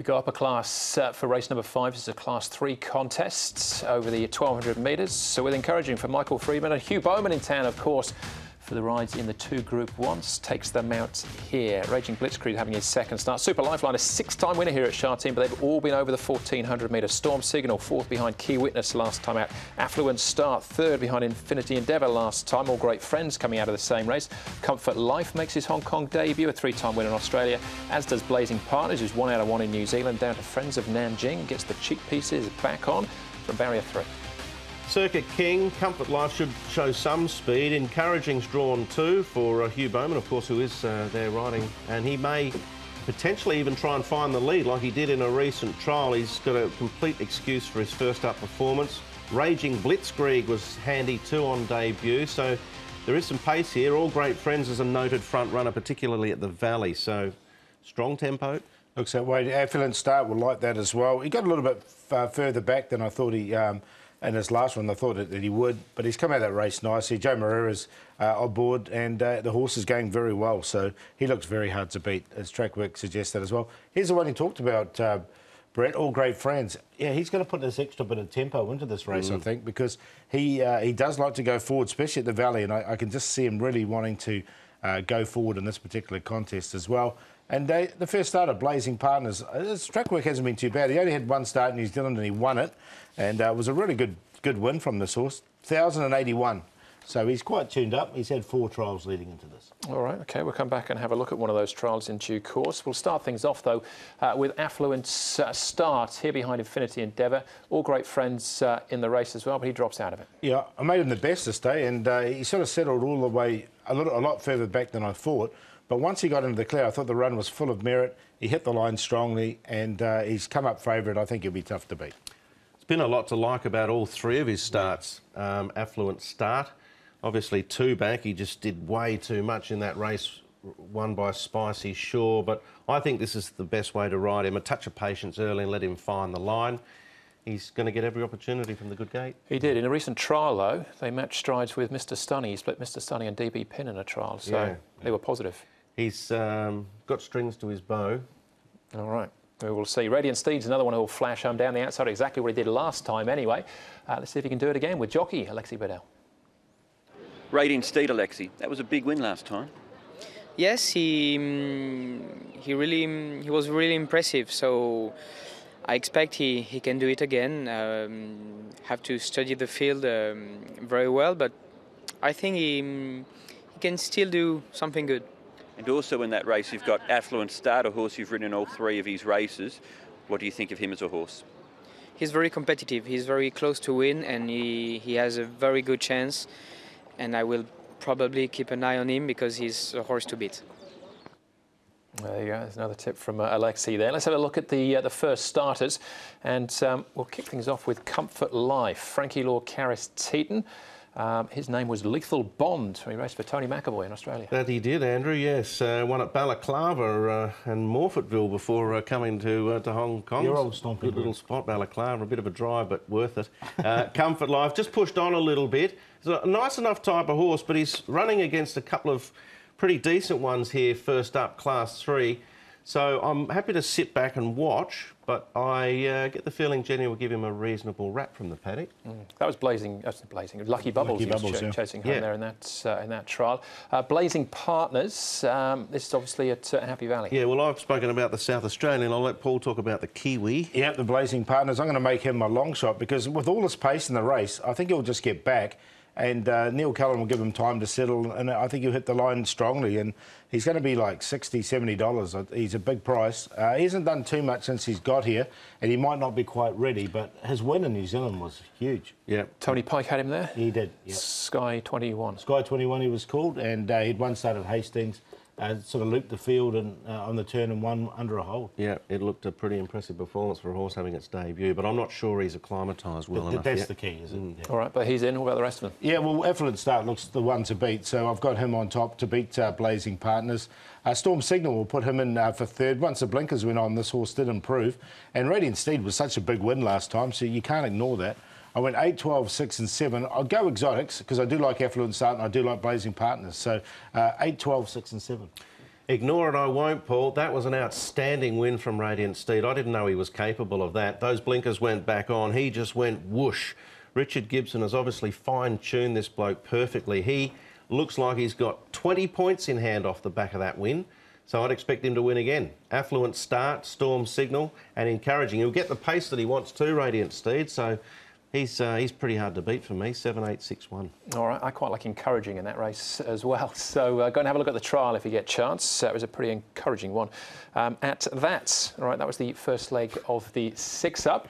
We go upper class for race number 5. This is a Class 3 contest over the 1,200 metres. So with encouraging for Michael Freedman and Hugh Bowman in town, of course, for the rides in the 2 Group 1s. Takes them out here. Raging Blitzkrieg having his second start. Super Lifeline, a 6-time winner here at Chartine, but they've all been over the 1,400 metres. Storm Signal, 4th behind Key Witness last time out. Affluent Start, 3rd behind Infinity Endeavour last time. All great friends coming out of the same race. Comfort Life makes his Hong Kong debut, a 3-time winner in Australia, as does Blazing Partners, who's 1 out of 1 in New Zealand, down to Friends of Nanjing. Gets the cheek pieces back on from Barrier 3. Circuit King, Comfort Life should show some speed. Encouraging's drawn 2 for Hugh Bowman, of course, who is there riding, and he may potentially even try and find the lead like he did in a recent trial. He's got a complete excuse for his first up performance. Raging Blitzkrieg was handy too on debut, so there is some pace here. All Great Friends is a noted front runner, particularly at the Valley, so strong tempo. Looks that way. Affluent Start will like that as well. He got a little bit further back than I thought he... in his last one, I thought that he would, but he's come out of that race nicely. Joe Moreira's on board, and the horse is going very well, so he looks very hard to beat. His track work suggests that as well. Here's the one he talked about, Brett, All Great Friends. Yeah, he's going to put this extra bit of tempo into this race, I think, because he does like to go forward, especially at the Valley, and I can just see him really wanting to go forward in this particular contest as well. And the first starter, Blazing Partners, his track work hasn't been too bad. He only had 1 start in New Zealand and he won it. And it was a really good win from this horse, 1,081. So he's quite tuned up. He's had 4 trials leading into this. All right, OK, we'll come back and have a look at one of those trials in due course. We'll start things off, though, with Affluent Start here behind Infinity Endeavour. All Great Friends in the race as well, but he drops out of it. Yeah, I made him the best this day, and he sort of settled all the way a lot further back than I thought. But once he got into the clear, I thought the run was full of merit. He hit the line strongly, and he's come up favourite. I think he'll be tough to beat. There's been a lot to like about all 3 of his starts. Affluent Start, obviously 2 back. He just did way too much in that race, won by Spicy Shore. But I think this is the best way to ride him. A touch of patience early and let him find the line. He's going to get every opportunity from the good gate. He did. In a recent trial, though, they matched strides with Mr Stunny. He split Mr Stunny and DB Pin in a trial, so they were positive. He's got strings to his bow. All right. We will see. Radiant Steed's another one who will flash home down the outside, exactly what he did last time anyway. Let's see if he can do it again with jockey Alexi Bedell. Radiant Steed, Alexi. That was a big win last time. Yes, he was really impressive. So I expect he can do it again. Have to study the field very well, but I think he can still do something good. And also in that race, you've got Affluent Start, a horse you've ridden in all 3 of his races. What do you think of him as a horse? He's very competitive. He's very close to win, and he has a very good chance. And I will probably keep an eye on him because he's a horse to beat. There you go. There's another tip from Alexi there. Let's have a look at the first starters, and we'll kick things off with Comfort Life. Frankie Law Caris Teton. His name was Lethal Bond. He raced for Tony McAvoy in Australia. That he did, Andrew, yes. Won at Balaclava and Morfettville before coming to Hong Kong. Your old stomping. Good little spot, Balaclava. A bit of a drive, but worth it. Comfort Life just pushed on a little bit. He's a nice enough type of horse, but he's running against a couple of pretty decent ones here, first up, Class 3. So I'm happy to sit back and watch, but I get the feeling Jenny will give him a reasonable rap from the paddock. That was Blazing, Lucky Bubbles. Lucky Bubbles, chasing home there in that trial. Blazing Partners. This is obviously at Happy Valley. Yeah, well, I've spoken about the South Australian. I'll let Paul talk about the Kiwi. Yeah, the Blazing Partners. I'm going to make him my long shot because with all this pace in the race, I think he'll just get back. And Neil Cullen will give him time to settle, and I think he'll hit the line strongly. And he's going to be like $60, $70. He's a big price. He hasn't done too much since he's got here, and he might not be quite ready, but his win in New Zealand was huge. Yeah. Tony Pike had him there? He did, yeah. Sky 21. Sky 21 he was called, and he'd 1 start at Hastings. Sort of looped the field and on the turn and won under a hold. Yeah, it looked a pretty impressive performance for a horse having its debut, but I'm not sure he's acclimatised well enough That's yet. the key, is it? Yeah. All right, but he's in. What about the rest of them? Yeah, well, Affluent Start looks the one to beat, so I've got him on top to beat Blazing Partners. Storm Signal will put him in for 3rd. Once the blinkers went on, this horse did improve. And Radiant Steed was such a big win last time, so you can't ignore that. I went 8, 12, 6 and 7. I'll go exotics because I do like Affluent Start and I do like Blazing Partners. So 8, 12, 6 and 7. Ignore it, I won't, Paul. That was an outstanding win from Radiant Steed. I didn't know he was capable of that. Those blinkers went back on. He just went whoosh. Richard Gibson has obviously fine-tuned this bloke perfectly. He looks like he's got 20 points in hand off the back of that win. So I'd expect him to win again. Affluent Start, Storm Signal, and Encouraging. He'll get the pace that he wants to, Radiant Steed. So he's pretty hard to beat for me, 7-8-6-1. All right, I quite like Encouraging in that race as well. So go and have a look at the trial if you get a chance. It was a pretty encouraging one at that. All right, that was the first leg of the 6-up.